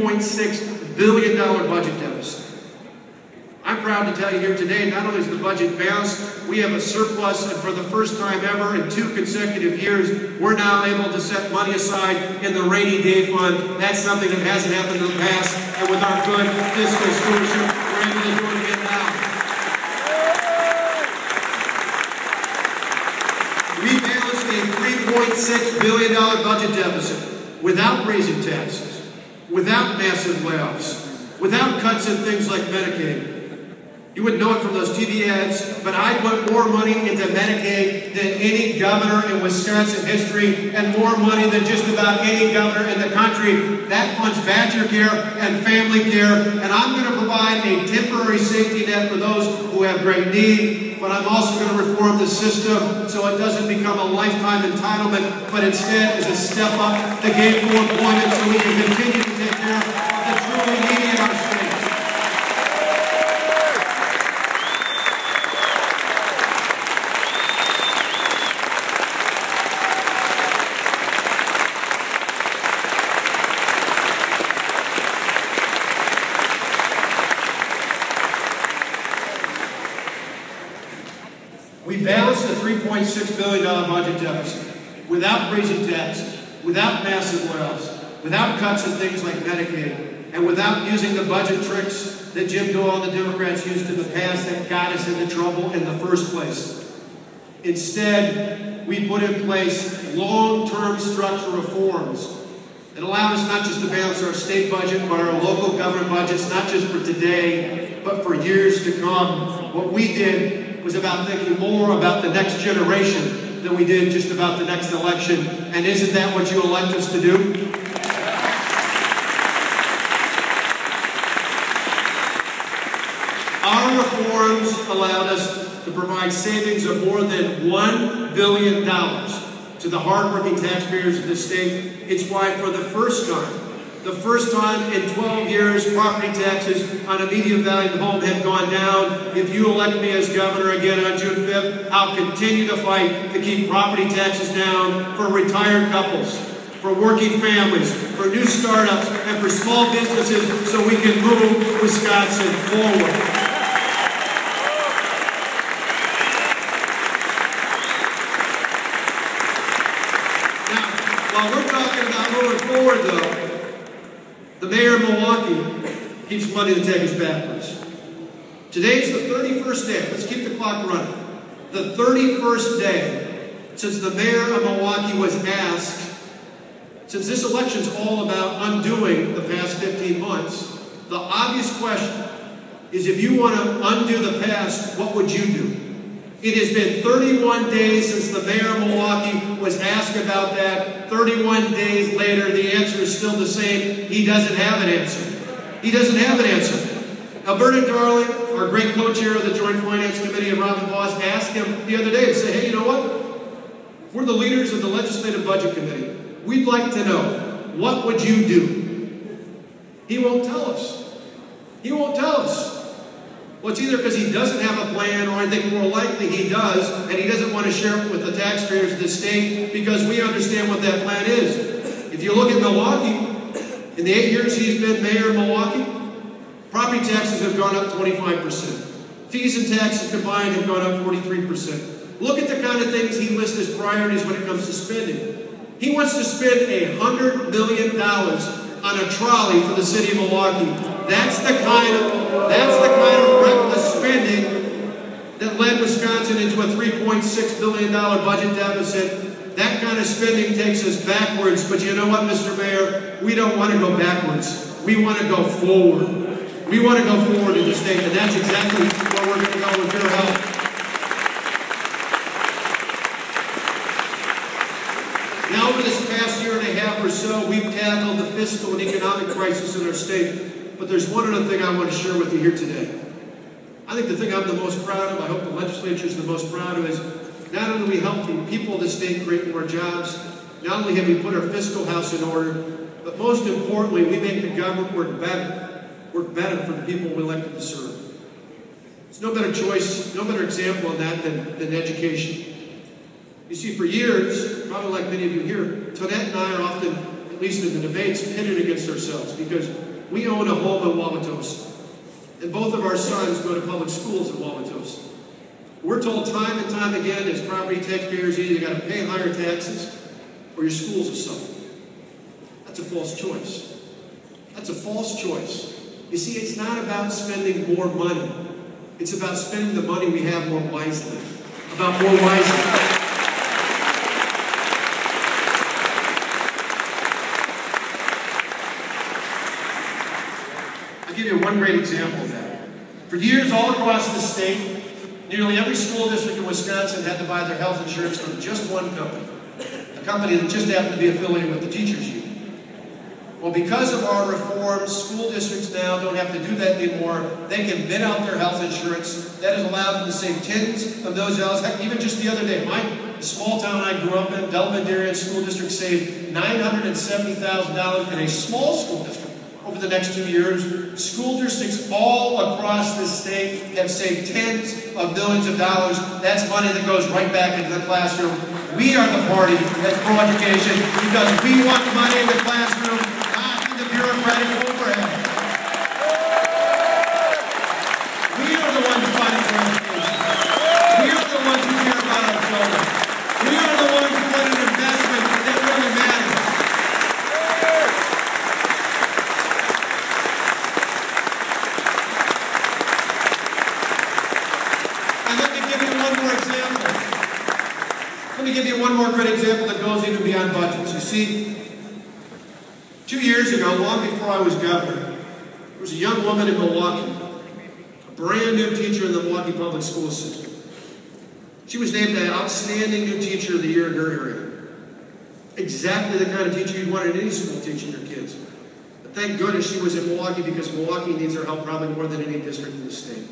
$3.6 billion budget deficit. I'm proud to tell you here today, not only is the budget balanced, we have a surplus, and for the first time ever in 2 consecutive years, we're now able to set money aside in the rainy day fund. That's something that hasn't happened in the past, and with our good fiscal stewardship, we're able to do it again now. We balanced a $3.6 billion budget deficit without raising taxes, without massive layoffs, without cuts in things like Medicaid. You wouldn't know it from those TV ads, but I put more money into Medicaid than any governor in Wisconsin history, and more money than just about any governor in the country. That funds Badger Care and family care, and I'm going to provide a temporary safety net for those who have great need, but I'm also going to reform the system so it doesn't become a lifetime entitlement, but instead is a step up to gainful employment so we can continue to take care of the truly needy in our state. We balanced the $3.6 billion budget deficit without raising taxes, without massive layoffs, without cuts in things like Medicaid, and without using the budget tricks that Jim Doyle and the Democrats used in the past that got us into trouble in the first place. Instead, we put in place long-term structural reforms that allowed us not just to balance our state budget, but our local government budgets, not just for today, but for years to come. What we did was about thinking more about the next generation than we did just about the next election. And isn't that what you elect us to do? Our reforms allowed us to provide savings of more than $1 billion to the hardworking taxpayers of this state. It's why for the first time in 12 years, property taxes on a median value home have gone down. If you elect me as governor again on June 5th, I'll continue to fight to keep property taxes down for retired couples, for working families, for new startups, and for small businesses so we can move Wisconsin forward. While we're talking about moving forward, though, the mayor of Milwaukee keeps money to take us backwards. Today's the 31st day. Let's keep the clock running. The 31st day since the mayor of Milwaukee was asked, since this election's all about undoing the past 15 months, the obvious question is, if you want to undo the past, what would you do? It has been 31 days since the mayor of Milwaukee was asked about that. 31 days later, the answer is still the same. He doesn't have an answer. He doesn't have an answer. Alberta Darling, our great co-chair of the Joint Finance Committee, and Robin Voss asked him the other day to say, hey, you know what? We're the leaders of the Legislative Budget Committee. We'd like to know, what would you do? He won't tell us. He won't tell us. Well, it's either because he doesn't have a plan, or I think more likely he does, and he doesn't want to share it with the taxpayers of the state because we understand what that plan is. If you look at Milwaukee, in the 8 years he's been mayor of Milwaukee, property taxes have gone up 25%. Fees and taxes combined have gone up 43%. Look at the kind of things he lists as priorities when it comes to spending. He wants to spend $100 million on a trolley for the city of Milwaukee. That's the kind of reckless spending that led Wisconsin into a $3.6 billion budget deficit. That kind of spending takes us backwards, but you know what, Mr. Mayor? We don't want to go backwards. We want to go forward. We want to go forward in the state, and that's exactly where we're going to go with your help. Now, over this past year and a half or so, we've tackled the fiscal and economic crisis in our state. But there's one other thing I want to share with you here today. I think the thing I'm the most proud of, I hope the legislature is the most proud of, is not only do we help the people of the state create more jobs, not only have we put our fiscal house in order, but most importantly, we make the government work better for the people we elected to serve. There's no better choice, no better example of that than education. You see, for years, probably like many of you here, Tonette and I are often at least in the debates, pitted against ourselves because we own a home in Wauwatosa. And both of our sons go to public schools in Wauwatosa. We're told time and time again as property taxpayers, either you got to pay higher taxes or your schools will suffer. That's a false choice. That's a false choice. You see, it's not about spending more money. It's about spending the money we have more wisely. About more wisely. I'll give you one great example of that. For years, all across the state, nearly every school district in Wisconsin had to buy their health insurance from just one company. A company that just happened to be affiliated with the teachers union. Well, because of our reforms, school districts now don't have to do that anymore. They can bid out their health insurance. That has allowed them to save tens of those dollars. Heck, even just the other day, the small town I grew up in, Delavan School District, saved $970,000 in a small school district over the next 2 years. School districts all across the state have saved tens of millions of dollars. That's money that goes right back into the classroom. We are the party that's pro-education because we want money in the classroom, not in the bureaucratic overhead. We are the ones fighting for education. We are the ones who care about our children. We are the ones who want an investment that really matters. And let me give you one more example. Let me give you one more great example that goes even beyond budgets. You see, 2 years ago, long before I was governor, there was a young woman in Milwaukee, a brand new teacher in the Milwaukee public school system. She was named the Outstanding New Teacher of the Year in her area. Exactly the kind of teacher you'd want in any school teaching your kids. But thank goodness she was in Milwaukee because Milwaukee needs her help probably more than any district in the state.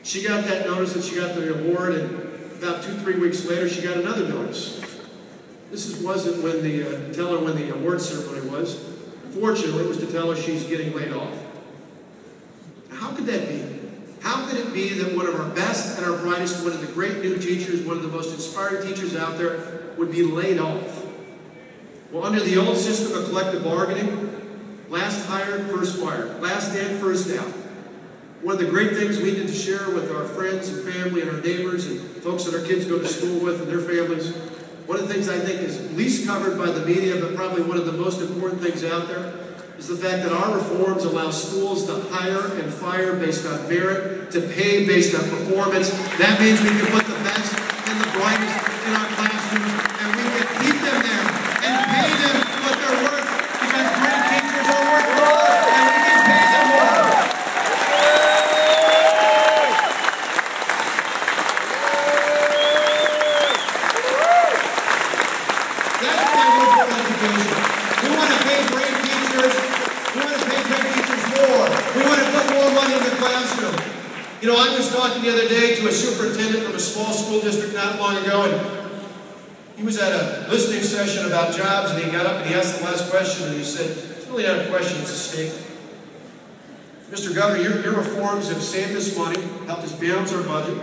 She got that notice and she got the award, and about 2-3 weeks later, she got another notice. This wasn't when to tell her when the award ceremony was. Unfortunately, it was to tell her she's getting laid off. Now, how could that be? How could it be that one of our best and our brightest, one of the great new teachers, one of the most inspiring teachers out there, would be laid off? Well, under the old system of collective bargaining, last hired, first fired, last in, first out. One of the great things we need to share with our friends and family and our neighbors and folks that our kids go to school with and their families, one of the things I think is least covered by the media, but probably one of the most important things out there, is the fact that our reforms allow schools to hire and fire based on merit, to pay based on performance. That means we can put the best and the brightest in our classrooms, and we can keep them there and pay them what they're worth, because great teachers are worth more, and we can pay them more. That's why we're for education. We want to pay great teachers. We want to pay great teachers more. We want to put more money in the classroom. You know, I was talking the other day to a superintendent from a small school district not long ago, and he was at a listening session about jobs, and he got up and he asked the last question, and he said, it's really not a question, it's a statement. Mr. Governor, your reforms have saved us money, helped us balance our budget.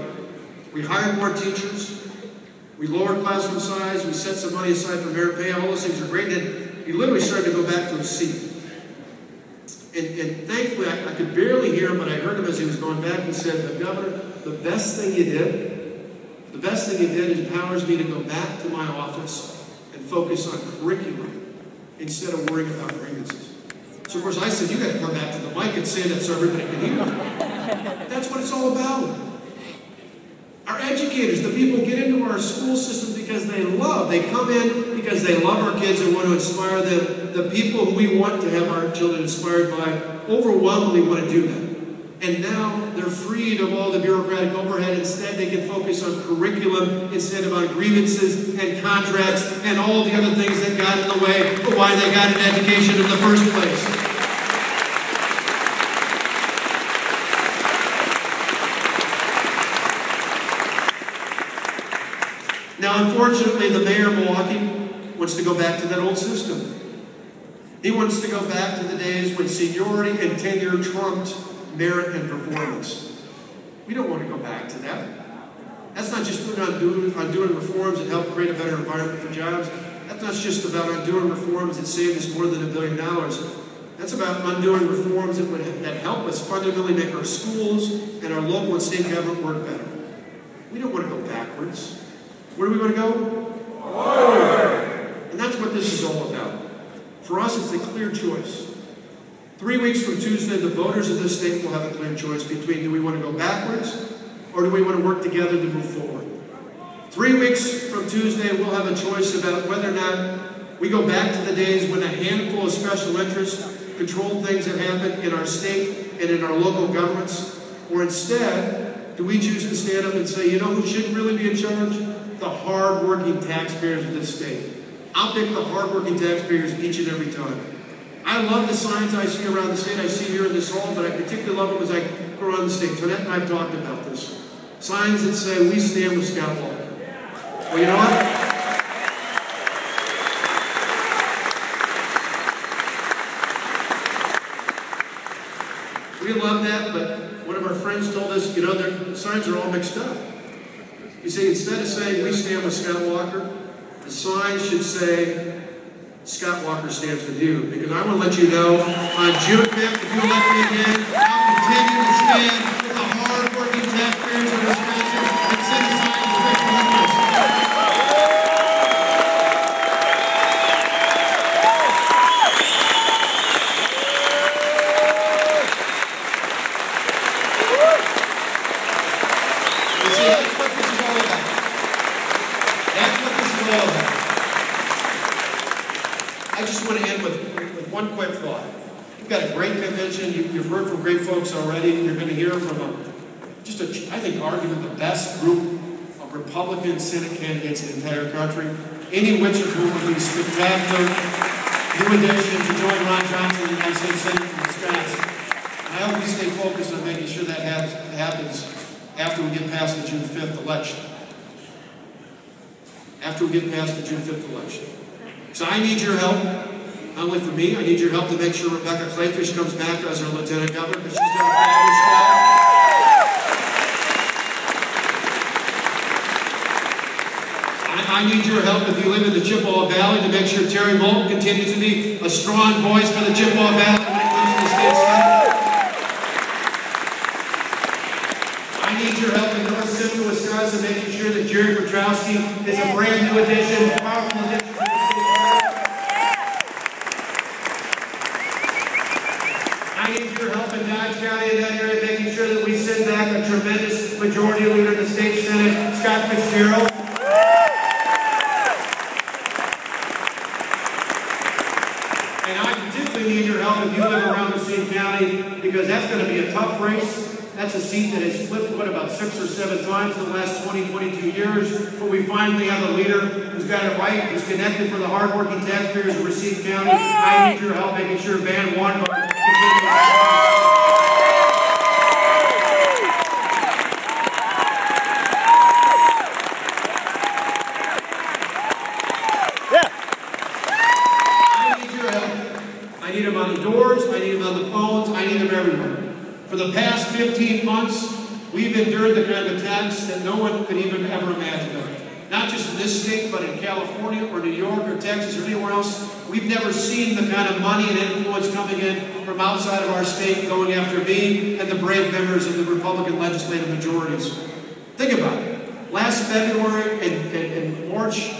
We hired more teachers. We lowered classroom size. We set some money aside for merit pay. All those things are great. And he literally started to go back to his seat. And thankfully, I could barely hear him, but I heard him as he was going back. He said, Governor, the best thing you did empowers me to go back to my office and focus on curriculum instead of worrying about grievances. So, of course, I said, you got to come back to the mic and say that so everybody can hear. That's what it's all about. Our educators, the people get into our school system because they come in because they love our kids and want to inspire them. The people who we want to have our children inspired by overwhelmingly want to do that. And now they're freed of all the bureaucratic overhead. Instead, they can focus on curriculum instead of on grievances and contracts and all the other things that got in the way of why they got an education in the first place. Now, unfortunately, the mayor of Milwaukee wants to go back to that old system. He wants to go back to the days when seniority and tenure trumped merit and performance. We don't want to go back to that. That's not just putting on doing reforms and help create a better environment for jobs. That's not just about undoing reforms that save us more than $1 billion. That's about undoing reforms that help us fundamentally make our schools and our local and state government work better. We don't want to go backwards. Where do we want to go? Forward. And that's what this is all about. For us, it's a clear choice. 3 weeks from Tuesday, the voters of this state will have a clear choice between do we want to go backwards or do we want to work together to move forward. 3 weeks from Tuesday, we'll have a choice about whether or not we go back to the days when a handful of special interests controlled things that happen in our state and in our local governments, or instead, do we choose to stand up and say, you know who should really be in charge? The hard-working taxpayers of this state. I'll pick the hard-working taxpayers each and every time. I love the signs I see around the state, I see here in this hall, but I particularly love them as I go around the state. Tonette and I have talked about this. Signs that say, we stand with Scott Walker. Well, you know what? We love that, but one of our friends told us, you know, the signs are all mixed up. You see, instead of saying, we stand with Scott Walker, the sign should say, Scott Walker stands with you. Because I want to let you know, on June 5th, if you elect me again, I'll continue to stand with the hard-working taxpayers of Wisconsin and set aside the special interests. You see, that's what this is all about. That's what this is all about. I just want to end with one quick thought. We've got a great convention. You've heard from great folks already. You're going to hear from I think, arguably the best group of Republican Senate candidates in the entire country, any which of whom would be spectacular new addition to join Ron Johnson in the United States Senate from Wisconsin. And I hope we stay focused on making sure that happens after we get past the June 5th election. After we get past the June 5th election. So I need your help, not only for me, I need your help to make sure Rebecca Kleefisch comes back as our Lieutenant Governor, because she's done a fabulous job. I need your help if you live in the Chippewa Valley to make sure Terry Moulton continues to be a strong voice for the Chippewa Valley when it comes to the state Senate. I need your help in North Central Wisconsin, making sure that Jerry Petrowski is a brand new addition, a powerful addition. I need your help in Dodge County in that area, making sure that we send back a tremendous majority leader in the state Senate, Scott Fitzgerald. And I particularly need your help if you live around Racine County, because that's going to be a tough race. That's a seat that has flipped, about 6 or 7 times in the last 22 years. But we finally have a leader who's got it right, who's connected for the hardworking taxpayers of Racine County. I need your help making sure Van Wandberg continues. I need them on the doors, I need them on the phones, I need them everywhere. For the past 15 months, we've endured the kind of attacks that no one could even ever imagine of. Not just in this state, but in California or New York or Texas or anywhere else. We've never seen the kind of money and influence coming in from outside of our state going after me and the brave members of the Republican legislative majorities. Think about it. Last February and March,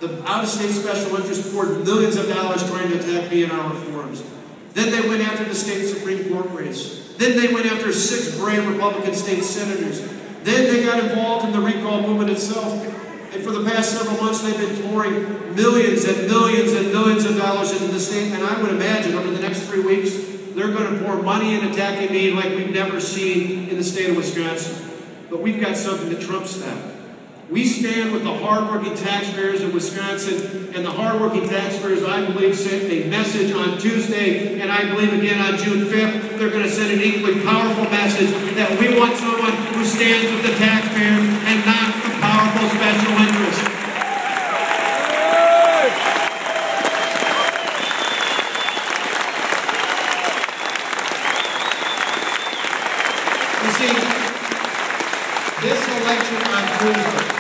the out-of-state special interests poured millions of dollars trying to attack me and our reforms. Then they went after the state Supreme Court race. Then they went after 6 brave Republican state senators. Then they got involved in the recall movement itself. And for the past several months, they've been pouring millions and millions and millions of dollars into the state. And I would imagine over the next 3 weeks, they're going to pour money in attacking me like we've never seen in the state of Wisconsin. But we've got something that trumps that. We stand with the hardworking taxpayers of Wisconsin, and the hardworking taxpayers, I believe, sent a message on Tuesday, and I believe again on June 5th, they're going to send an equally powerful message that we want someone who stands with the taxpayers and not the powerful special interests. You see, this election on Tuesday,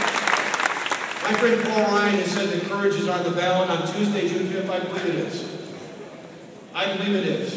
My friend Paul Ryan has said that courage is on the ballot on Tuesday, June 5th. I believe it is. I believe it is.